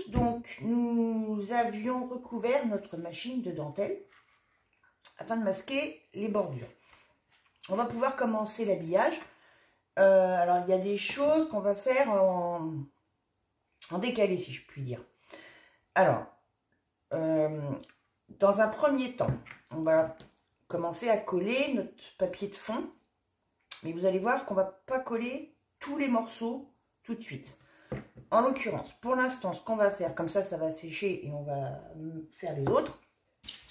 tous, donc nous avions recouvert notre machine de dentelle afin de masquer les bordures. On va pouvoir commencer l'habillage. Alors il y a des choses qu'on va faire en décalé, si je puis dire. Alors, dans un premier temps, on va commencer à coller notre papier de fond. Mais vous allez voir qu'on ne va pas coller tous les morceaux tout de suite. En l'occurrence, pour l'instant, ce qu'on va faire, comme ça va sécher et on va faire les autres.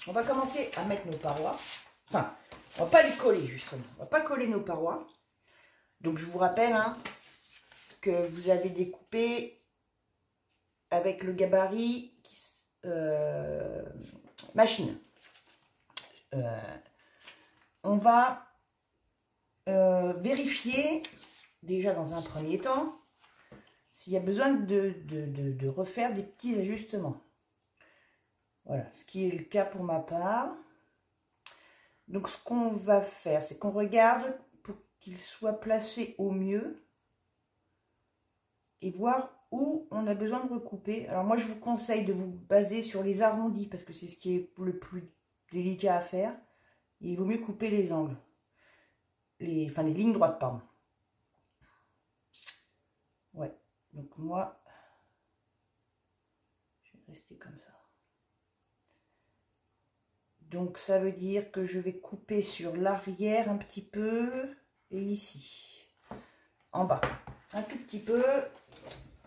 On va commencer à mettre nos parois. Enfin, on ne va pas les coller justement. On ne va pas coller nos parois. Donc je vous rappelle hein, que vous avez découpé avec le gabarit machine. On va vérifier déjà dans un premier temps s'il y a besoin de refaire des petits ajustements. Voilà, ce qui est le cas pour ma part. Donc ce qu'on va faire, c'est qu'on regarde pour qu'il soit placé au mieux et voir où on a besoin de recouper. Alors moi je vous conseille de vous baser sur les arrondis parce que c'est ce qui est le plus délicat à faire. Et il vaut mieux couper les angles, les lignes droites, pardon. Ouais, donc moi je vais rester comme ça. Donc ça veut dire que je vais couper sur l'arrière un petit peu et ici, en bas, un tout petit peu.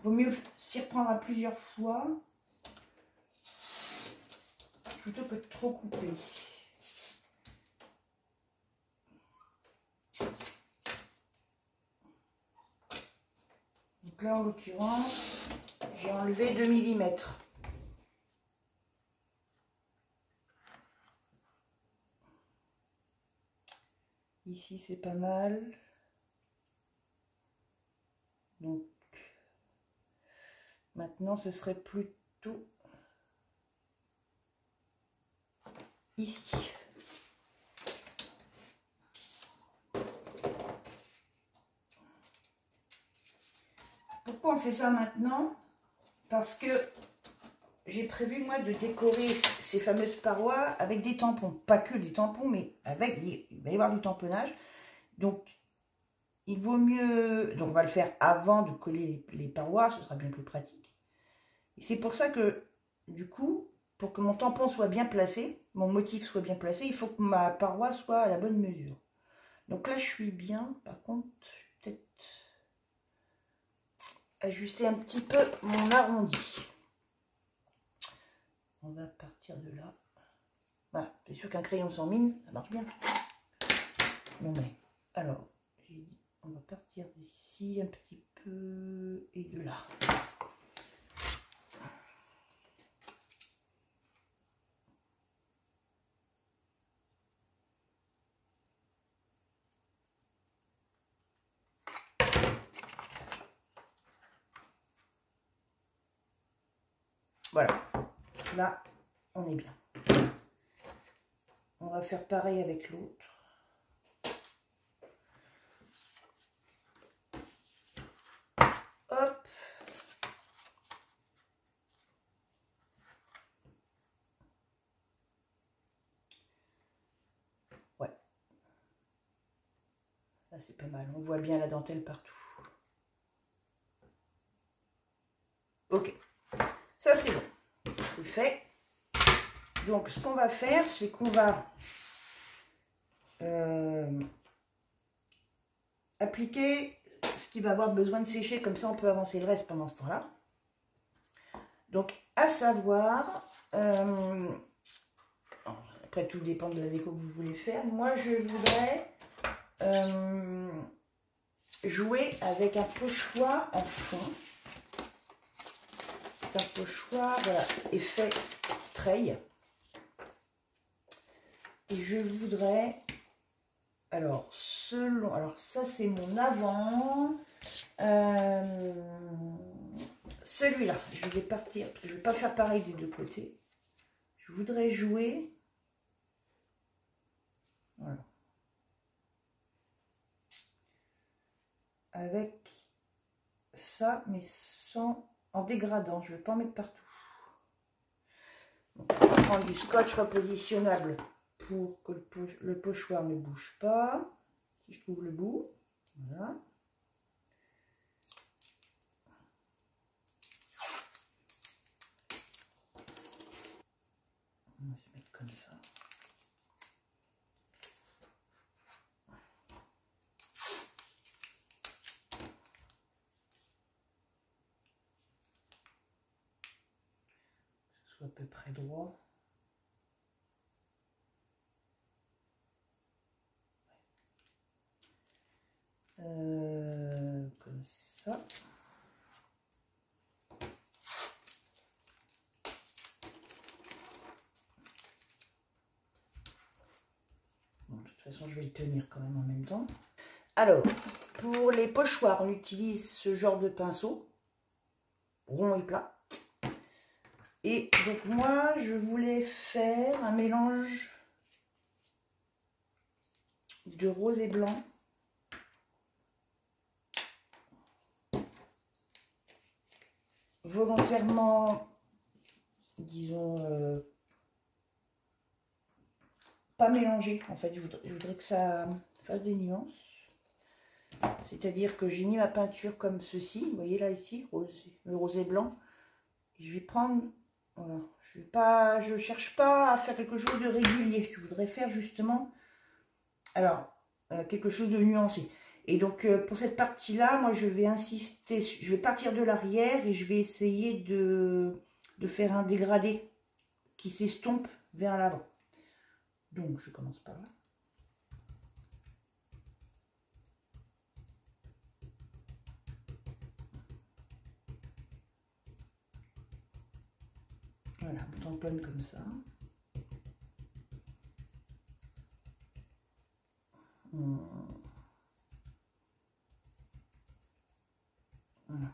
Vaut mieux s'y reprendre à plusieurs fois plutôt que de trop couper. Donc là en l'occurrence, j'ai enlevé 2 mm. Ici c'est pas mal. Donc maintenant ce serait plutôt ici. Pourquoi on fait ça maintenant? Parce que j'ai prévu moi de décorer ces fameuses parois avec des tampons. Pas que des tampons, mais avec, il va y avoir du tamponnage. Donc il vaut mieux, donc on va le faire avant de coller les parois, ce sera bien plus pratique. Et c'est pour ça que, du coup, pour que mon tampon soit bien placé, mon motif soit bien placé, il faut que ma paroi soit à la bonne mesure. Donc là, je suis bien. Par contre, je vais peut-être ajuster un petit peu mon arrondi. On va partir de là. Voilà, c'est sûr qu'un crayon sans mine, ça marche bien. Bon, mais alors, j'ai dit, on va partir d'ici un petit peu et de là. Voilà, là, on est bien. On va faire pareil avec l'autre. Hop. Ouais. Là, c'est pas mal. On voit bien la dentelle partout. Ok. Ça, c'est bon. C'est fait. Donc, ce qu'on va faire, c'est qu'on va appliquer ce qui va avoir besoin de sécher. Comme ça, on peut avancer le reste pendant ce temps-là. Donc, à savoir, après, tout dépend de la déco que vous voulez faire. Moi, je voudrais jouer avec un pochoir en fond. C'est un pochoir, voilà, effet treille. Et je voudrais, alors ça c'est mon avant. Celui-là, je vais partir, parce que je ne vais pas faire pareil des deux côtés. Je voudrais jouer, voilà, avec ça, mais sans en dégradant. Je ne vais pas en mettre partout. Donc, on va prendre du scotch repositionnable pour que le pochoir ne bouge pas. Si je trouve le bout. Voilà. On va se mettre comme ça. Que ce soit à peu près droit. Comme ça. Bon, de toute façon, je vais le tenir quand même en même temps. Alors, pour les pochoirs, on utilise ce genre de pinceau, rond et plat. Et donc moi, je voulais faire un mélange de rose et blanc. Volontairement, disons, pas mélangé. En fait, je voudrais que ça fasse des nuances. C'est-à-dire que j'ai mis ma peinture comme ceci. Vous voyez là, ici, le rose et blanc. Et je vais prendre... Voilà, je cherche pas à faire quelque chose de régulier. Je voudrais faire justement, alors, quelque chose de nuancé. Et donc, pour cette partie-là, moi, je vais insister, je vais partir de l'arrière et je vais essayer de faire un dégradé qui s'estompe vers l'avant. Donc, je commence par là. Voilà, on tamponne comme ça. Voilà.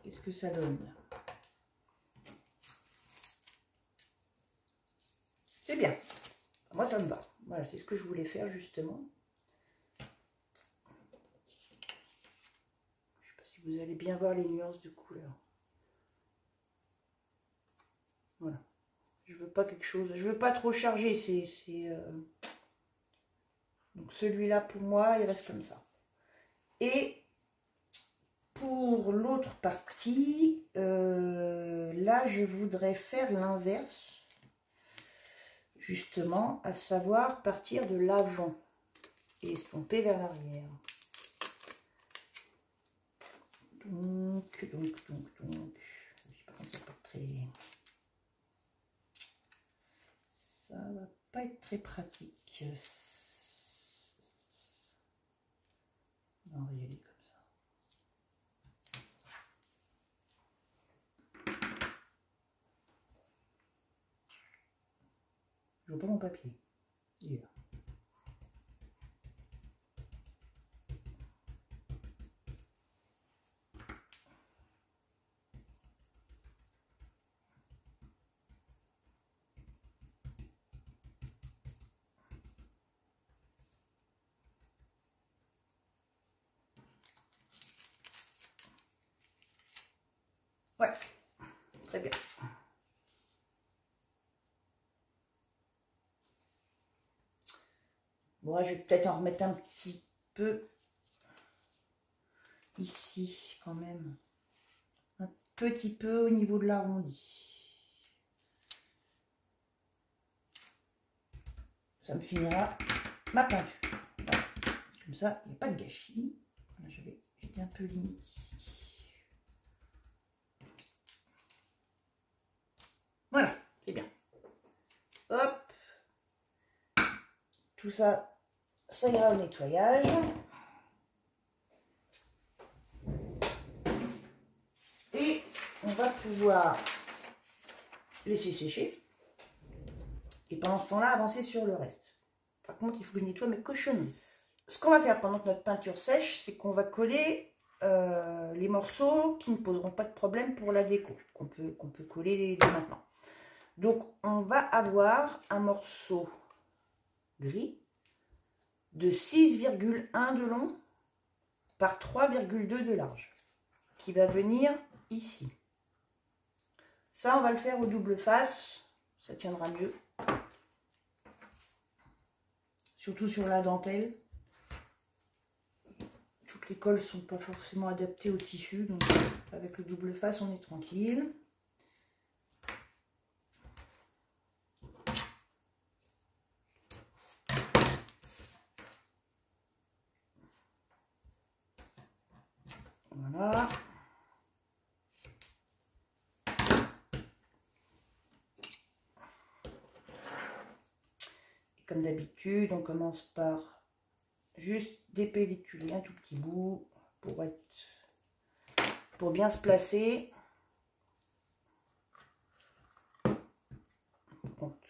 Qu'est-ce que ça donne? C'est bien. Moi, ça me va. Voilà, c'est ce que je voulais faire, justement. Je ne sais pas si vous allez bien voir les nuances de couleurs. Voilà. Je veux pas quelque chose... Je veux pas trop charger. Donc, celui-là, pour moi, il reste comme ça. Et pour l'autre partie, là, je voudrais faire l'inverse. Justement, à savoir partir de l'avant et estomper vers l'arrière. Donc. Je sais pas, c'est pas très... Ça va pas être très pratique. On va y aller comme ça. Je vois pas mon papier. Il est là. Ouais, très bien. Bon, je vais peut-être en remettre un petit peu ici, quand même. Un petit peu au niveau de l'arrondi. Ça me finira ma peinture. Voilà. Comme ça, il n'y a pas de gâchis. Voilà, j'étais un peu limite ici. Voilà, c'est bien. Hop. Tout ça, ça ira au nettoyage. Et on va pouvoir laisser sécher. Et pendant ce temps-là, avancer sur le reste. Par contre, il faut que je nettoie mes cochonneries. Ce qu'on va faire pendant que notre peinture sèche, c'est qu'on va coller les morceaux qui ne poseront pas de problème pour la déco, qu'on peut coller dès maintenant. Donc, on va avoir un morceau gris, de 6,1 de long par 3,2 de large qui va venir ici. Ça, on va le faire au double face, ça tiendra mieux. Surtout sur la dentelle. Toutes les colles ne sont pas forcément adaptées au tissu, donc avec le double face, on est tranquille. Voilà. Et comme d'habitude, on commence par juste dépelliculer un tout petit bout pour bien se placer. Par contre,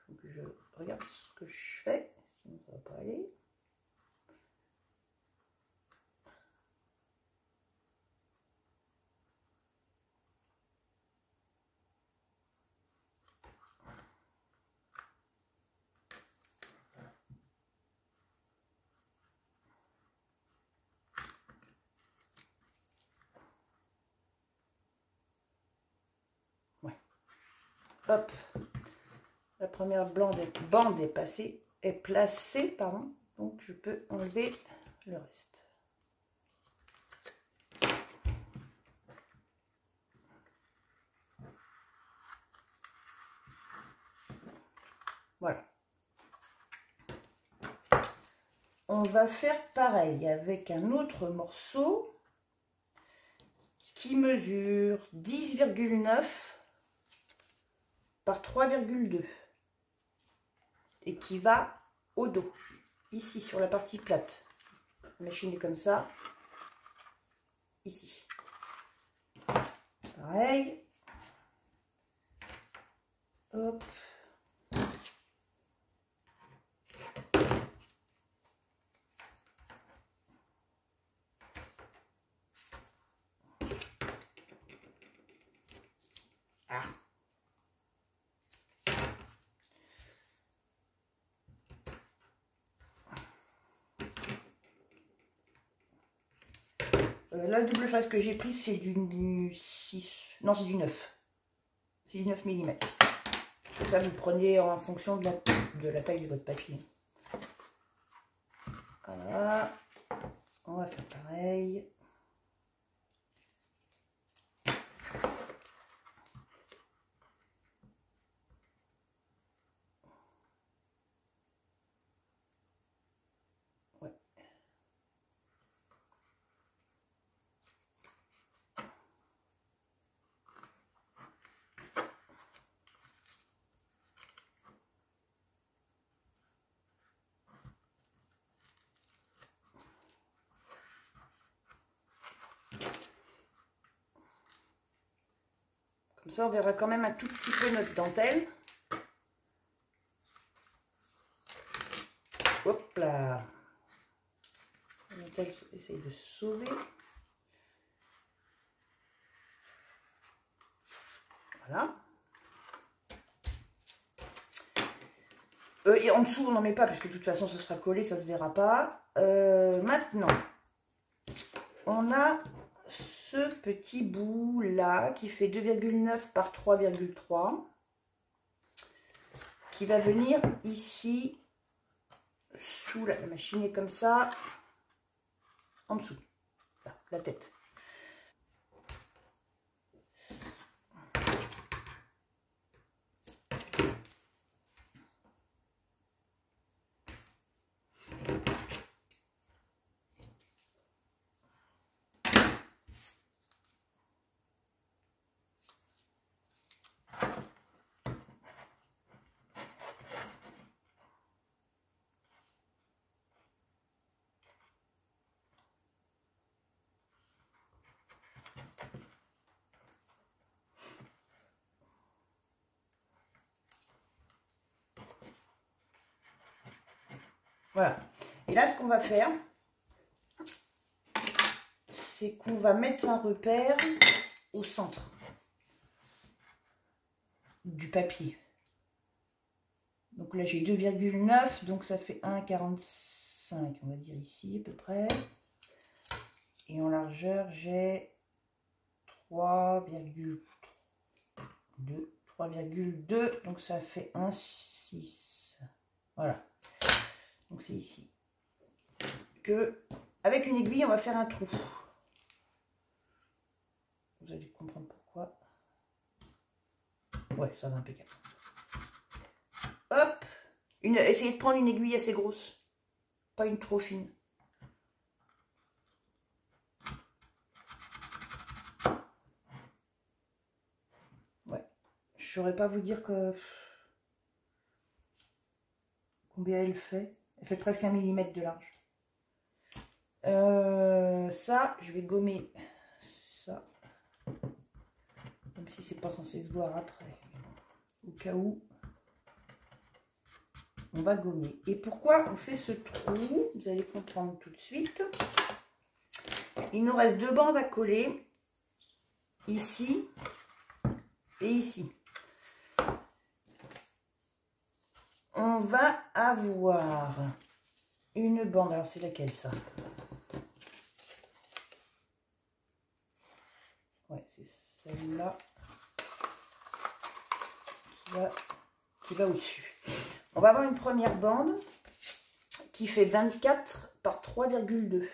il faut que je regarde ce que je fais, sinon ça va pas aller. Hop, la première bande est placée, pardon, donc je peux enlever le reste. Voilà. On va faire pareil avec un autre morceau qui mesure 10,9 par 3,2 et qui va au dos, ici sur la partie plate. La machine est comme ça, ici. Pareil. Hop. Ah. Là, le double face que j'ai pris, c'est du 6. Non, c'est du 9. C'est du 9 mm. Et ça, vous prenez en fonction de la taille de votre papier. Voilà. On va faire pareil. Ouais. Comme ça, on verra quand même un tout petit peu notre dentelle. Hop là. La dentelle essaye de se sauver. Voilà. Et en dessous, on n'en met pas, parce que de toute façon, ça sera collé, ça ne se verra pas. Maintenant, on a ce petit bout là qui fait 2,9 par 3,3 qui va venir ici sous la machine est comme ça en dessous là, la tête. Voilà. Et là, ce qu'on va faire, c'est qu'on va mettre un repère au centre du papier. Donc là, j'ai 2,9, donc ça fait 1,46. 5, on va dire ici à peu près. Et en largeur, j'ai 3,2. 3,2, donc ça fait 1,6. Voilà. Donc c'est ici. Que, avec une aiguille, on va faire un trou. Vous allez comprendre pourquoi. Ouais, ça va impeccable. Hop. Essayez de prendre une aiguille assez grosse. Pas une trop fine. Ouais. Je saurais pas vous dire combien elle fait. Elle fait presque 1 mm de large. Ça, je vais gommer ça. Même si c'est pas censé se voir après. Au cas où, on va gommer. Et pourquoi on fait ce trou? Vous allez comprendre tout de suite. Il nous reste 2 bandes à coller. Ici et ici. On va avoir une bande. Alors c'est laquelle ça? Ouais, c'est celle-là qui va au-dessus. On va avoir une première bande qui fait 24 par 3,2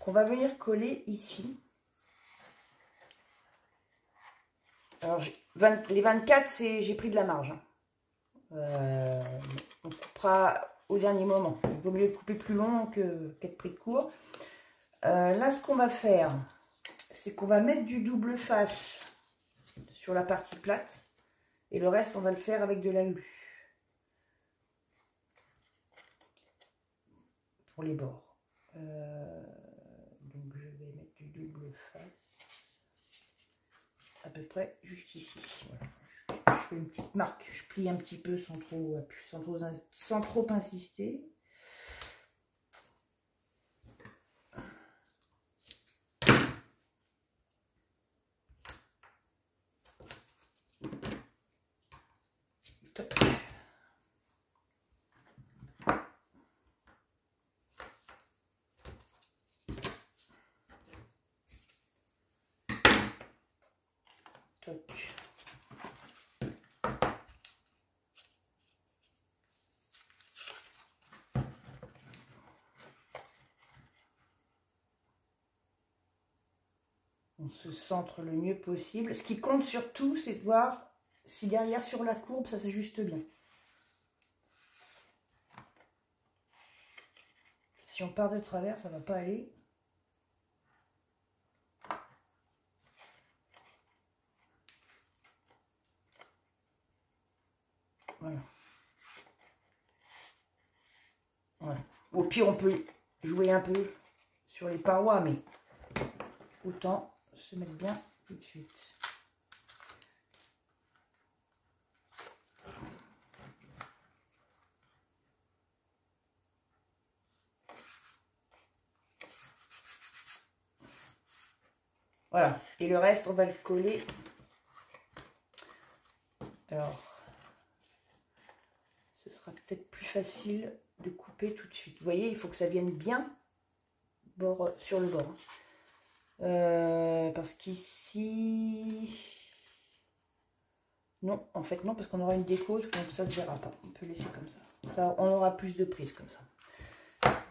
qu'on va venir coller ici. Alors les 24, j'ai pris de la marge. On coupera au dernier moment. Il vaut mieux couper plus long qu'être pris de court. Là, ce qu'on va faire, c'est qu'on va mettre du double face sur la partie plate. Et le reste, on va le faire avec de l'alu. Pour les bords. Donc, je vais mettre du double face. À peu près juste ici. Voilà. Je fais une petite marque. Je plie un petit peu sans trop insister. Top. Toc. On se centre le mieux possible. Ce qui compte surtout, c'est de voir si derrière sur la courbe, ça s'ajuste bien. Si on part de travers, ça ne va pas aller. Voilà. Voilà. Au pire, on peut jouer un peu sur les parois, mais autant se mettre bien tout de suite. Voilà. Et le reste, on va le coller. Alors, ce sera peut-être plus facile de couper tout de suite. Vous voyez, il faut que ça vienne bien bord, sur le bord. Parce qu'ici... Non, en fait non, parce qu'on aura une déco, donc ça ne se verra pas. On peut laisser comme ça. Ça, on aura plus de prise comme ça.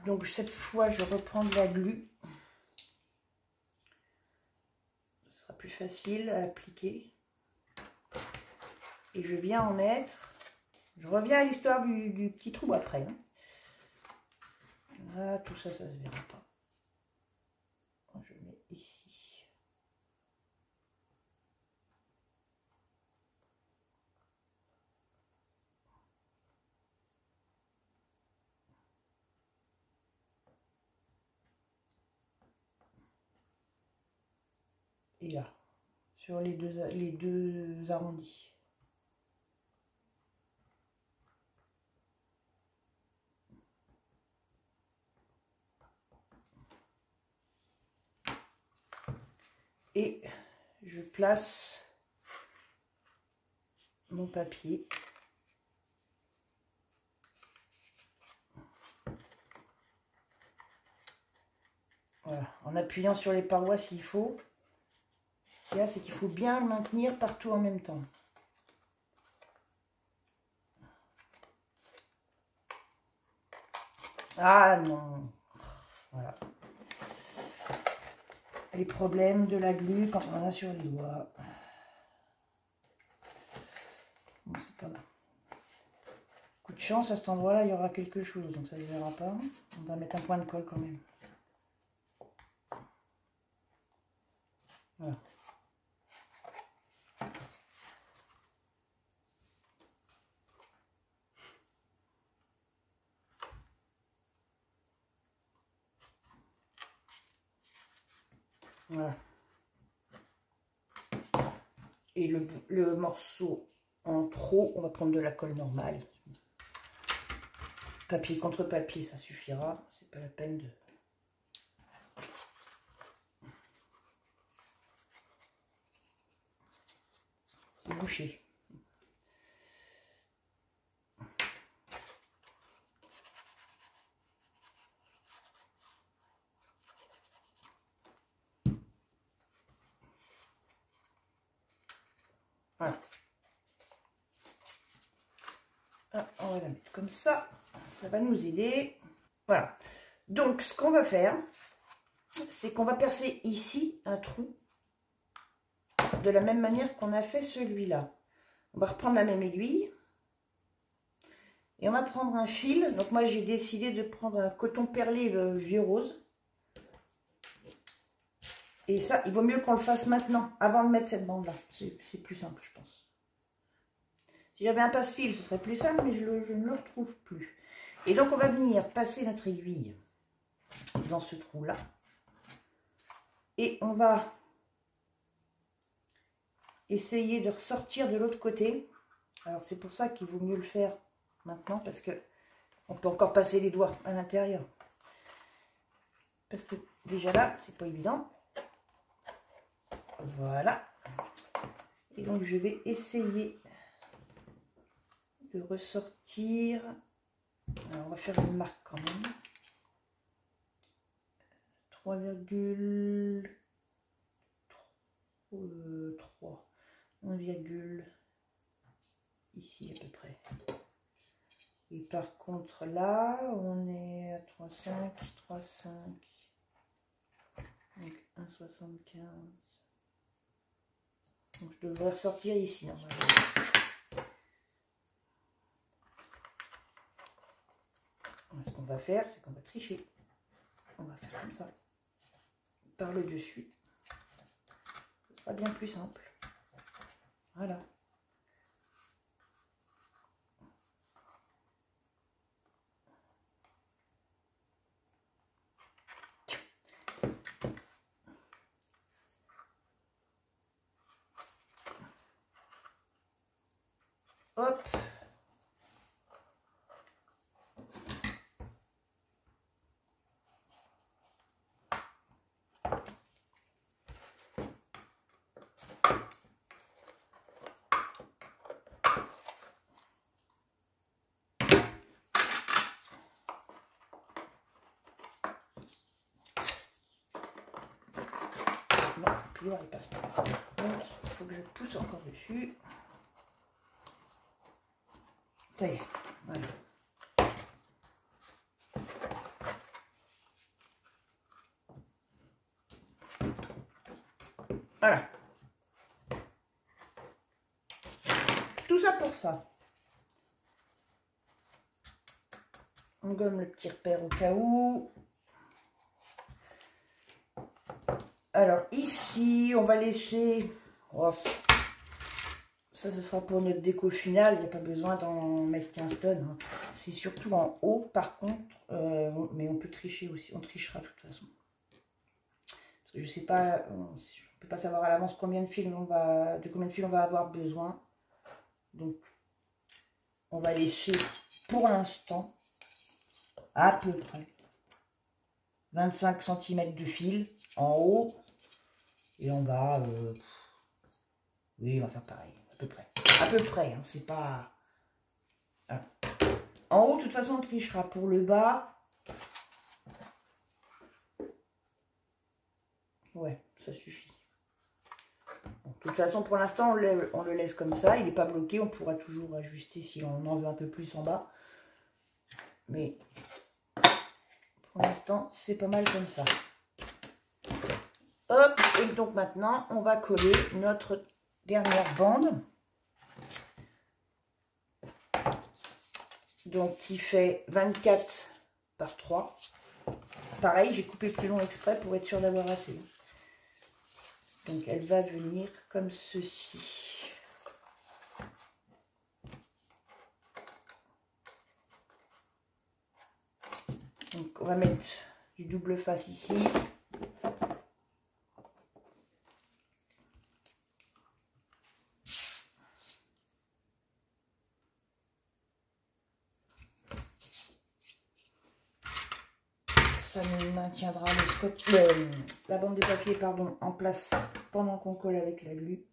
Donc cette fois, je reprends de la glu. Ce sera plus facile à appliquer. Et je viens en mettre... Je reviens à l'histoire du petit trou après. Hein. Là, tout ça, ça ne se verra pas. Je mets ici. Et là, sur les deux arrondis. Et je place mon papier en appuyant sur les parois s'il faut. Ce qu'il y a, c'est qu'il faut bien le maintenir partout en même temps. Ah non. Voilà. Les problèmes de la glu quand on en a sur les doigts. Bon, c'est pas mal. Coup de chance, à cet endroit-là, il y aura quelque chose, donc ça ne se verra pas. On va mettre un point de colle quand même. Voilà. Voilà. Et le morceau en trop, on va prendre de la colle normale. Papier contre papier, ça suffira. C'est pas la peine de... boucher. Voilà. Ah, on va la mettre comme ça. Ça va nous aider. Voilà. Donc, ce qu'on va faire, c'est qu'on va percer ici un trou de la même manière qu'on a fait celui-là. On va reprendre la même aiguille et on va prendre un fil. Donc moi j'ai décidé de prendre un coton perlé vieux rose. Et ça, il vaut mieux qu'on le fasse maintenant, avant de mettre cette bande là. C'est plus simple, je pense. Si j'avais un passe-fil, ce serait plus simple, mais je ne le retrouve plus. Et donc on va venir passer notre aiguille dans ce trou là. Et on va essayer de ressortir de l'autre côté. Alors c'est pour ça qu'il vaut mieux le faire maintenant, parce que on peut encore passer les doigts à l'intérieur. Parce que déjà là, c'est pas évident. Voilà. Et donc je vais essayer de ressortir. Alors on va faire une marque quand même. 3,3. 1, ici à peu près. Et par contre là, on est à 3,5, 3,5. Donc 1,75. Donc je devrais ressortir ici normalement. Ce qu'on va faire, c'est qu'on va tricher. On va faire comme ça. Par le dessus. Ce sera bien plus simple. Voilà. Hop. Non, puis là, il passe pas. Donc, il faut que je pousse encore dessus. Ça y est, voilà. Voilà. Tout ça pour ça. On gomme le petit repère au cas où. Alors ici, on va laisser... Oh, ça, ce sera pour notre déco finale. Il n'y a pas besoin d'en mettre 15 tonnes. Hein. C'est surtout en haut, par contre. Mais on peut tricher aussi. On trichera de toute façon. Parce que je ne sais pas... on ne peut pas savoir à l'avance combien de combien de fils on va avoir besoin. Donc, on va laisser pour l'instant à peu près 25 cm de fil en haut. Et en bas, oui, on va faire pareil, à peu près. À peu près, hein, c'est pas... Voilà. En haut, de toute façon, on trichera. Pour le bas, Ouais, ça suffit. Bon, de toute façon, pour l'instant, on le laisse comme ça. Il n'est pas bloqué. On pourra toujours ajuster si on en veut un peu plus en bas. Mais pour l'instant, c'est pas mal comme ça. Hop, et donc maintenant, on va coller notre dernière bande. Donc, qui fait 24 par 3. Pareil, j'ai coupé plus long exprès pour être sûr d'avoir assez. Donc, elle va venir comme ceci. Donc, on va mettre du double face ici. Ça nous maintiendra le scotch, la bande de papier pardon, en place pendant qu'on colle avec la glu.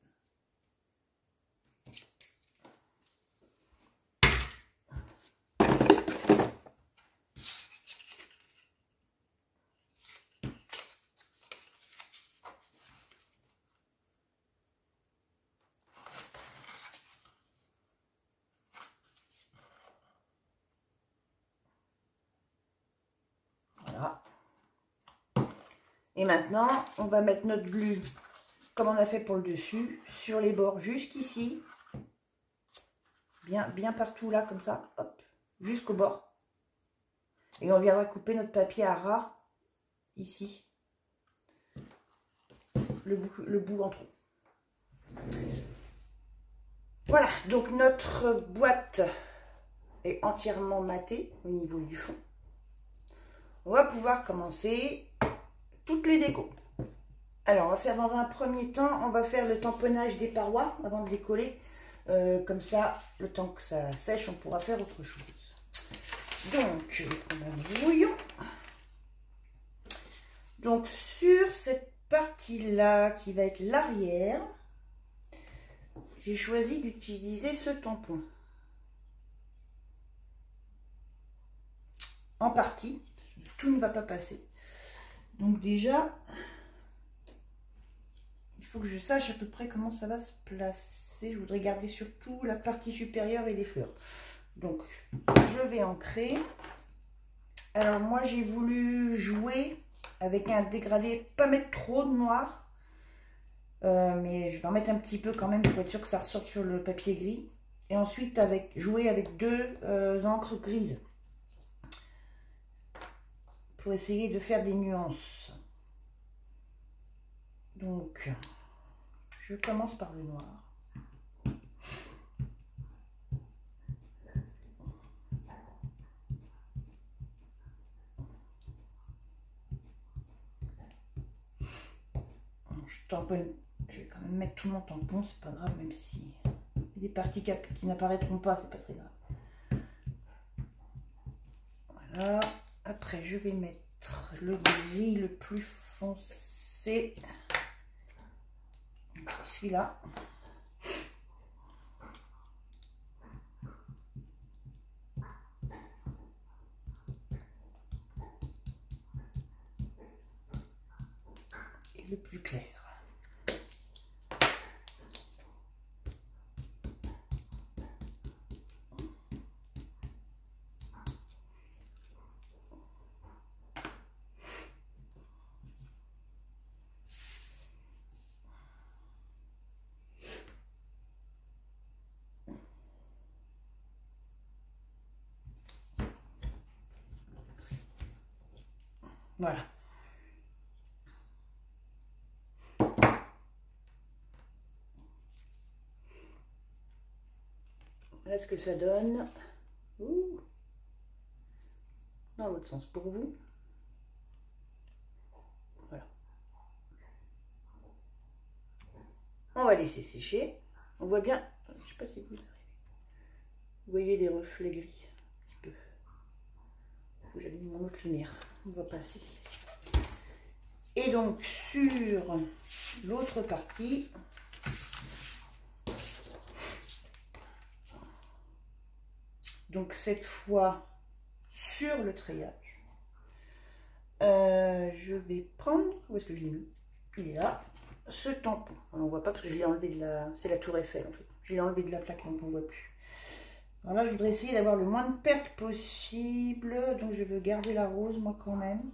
Voilà. Et maintenant, on va mettre notre glu, comme on a fait pour le dessus, sur les bords jusqu'ici. Bien partout là, comme ça, hop, jusqu'au bord. Et on viendra couper notre papier à ras, ici. Le bout en trop. Voilà, donc notre boîte est entièrement matée au niveau du fond. On va pouvoir commencer toutes les décos. Alors, on va faire dans un premier temps, on va faire le tamponnage des parois avant de les coller. Comme ça, le temps que ça sèche, on pourra faire autre chose. Donc, je vais prendre un brouillon. Donc, sur cette partie-là, qui va être l'arrière, j'ai choisi d'utiliser ce tampon. En partie, tout ne va pas passer. Donc déjà, il faut que je sache à peu près comment ça va se placer. Je voudrais garder surtout la partie supérieure et les fleurs. Donc, je vais ancrer. Alors moi, j'ai voulu jouer avec un dégradé, pas mettre trop de noir. Mais je vais en mettre un petit peu quand même pour être sûr que ça ressorte sur le papier gris. Et ensuite, jouer avec deux encres grises. Pour essayer de faire des nuances. Donc, je commence par le noir. Je tamponne, je vais quand même mettre tout mon tampon, c'est pas grave, même si il y a des parties qui n'apparaîtront pas, c'est pas très grave. Voilà. Après, je vais mettre le gris le plus foncé. C'est celui-là. Et le plus clair. Voilà. Voilà ce que ça donne. Ouh. Dans l'autre sens pour vous. Voilà. On va laisser sécher. On voit bien, je ne sais pas si vous arrivez. Vous voyez les reflets gris un petit peu. J'allume mon autre lumière. On va passer. Et donc sur l'autre partie, donc cette fois sur le treillage, je vais prendre, où est-ce que je l'ai mis? il est là, ce tampon. On ne voit pas parce que je l'ai enlevé de la... C'est la tour Eiffel en fait. Je l'ai enlevé de la plaque, donc on ne voit plus. Alors là, je voudrais essayer d'avoir le moins de pertes possible. Donc je veux garder la rose, moi, quand même.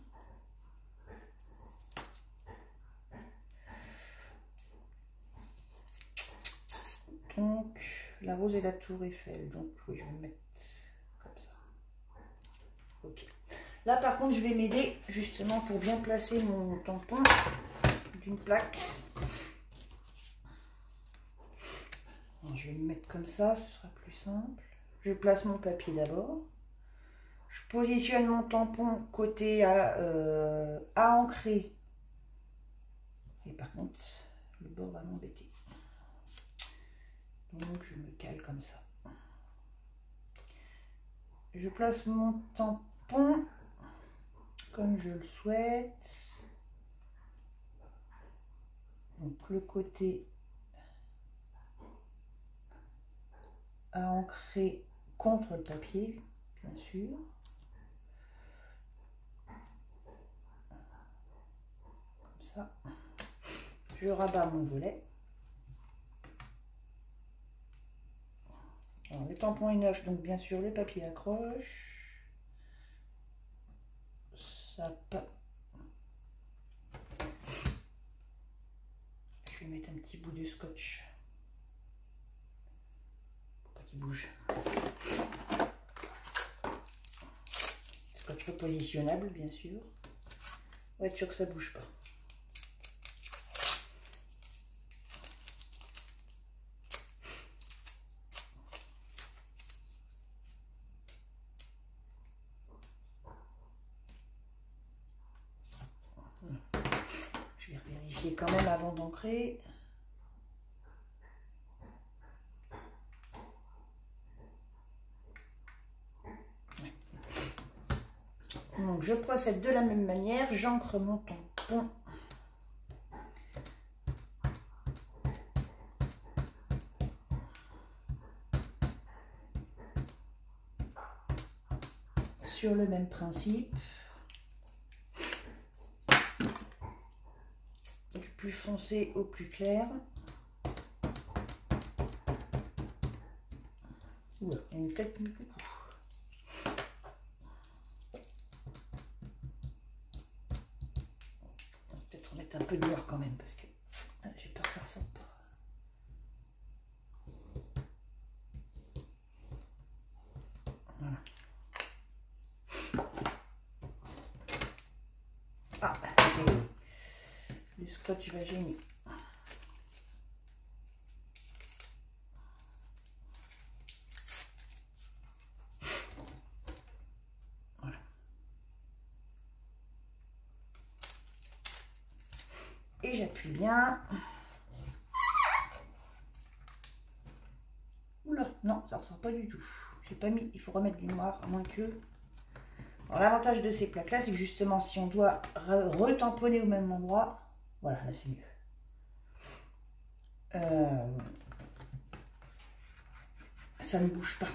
Donc, la rose et la tour Eiffel. Donc, oui, je vais me mettre comme ça. Ok. Là, par contre, je vais m'aider justement pour bien placer mon tampon d'une plaque. Alors, je vais me mettre comme ça, ce sera plus simple. Je place mon papier d'abord. Je positionne mon tampon côté à ancrer. Et par contre, le bord va m'embêter. Donc, je me cale comme ça. Je place mon tampon comme je le souhaite. Donc, le côté à ancrer contre le papier, bien sûr. Comme ça. Je rabats mon volet. Alors, le tampon est neuf, donc bien sûr le papier accroche. Ça pas. Je vais mettre un petit bout de scotch pour pas qu'il bouge. Scotch repositionnable, bien sûr. Pour être sûr que ça bouge pas. Je vais vérifier quand même avant d'ancrer. Donc je procède de la même manière, j'ancre mon tampon. Sur le même principe. Du plus foncé au plus clair. Oula, il y a une tête beaucoup. Peut-être remettre un peu de noir quand même parce que j'ai peur que ça ressorte pas. Voilà. Ah, le scotch va gêner. Voilà. Et j'appuie bien. Oula, non, ça ressort pas du tout. J'ai pas mis, il faut remettre du noir, à moins que... Alors, l'avantage de ces plaques-là, c'est que justement, si on doit retamponner au même endroit, voilà, là c'est mieux. Ça ne bouge pas.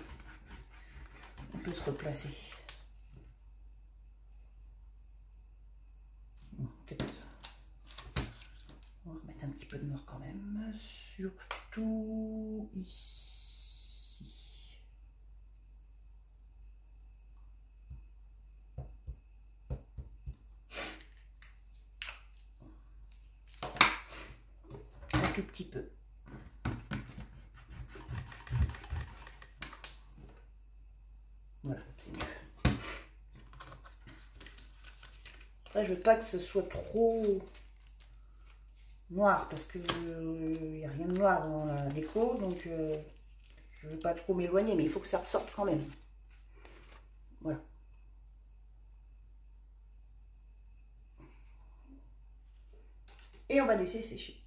On peut se replacer. Peut-être. On va remettre un petit peu de noir quand même, surtout ici. Un tout petit peu. Voilà, c'est mieux. Après, je veux pas que ce soit trop noir parce que il n'y a rien de noir dans la déco, donc je veux pas trop m'éloigner, mais il faut que ça ressorte quand même. Voilà. Et on va laisser sécher.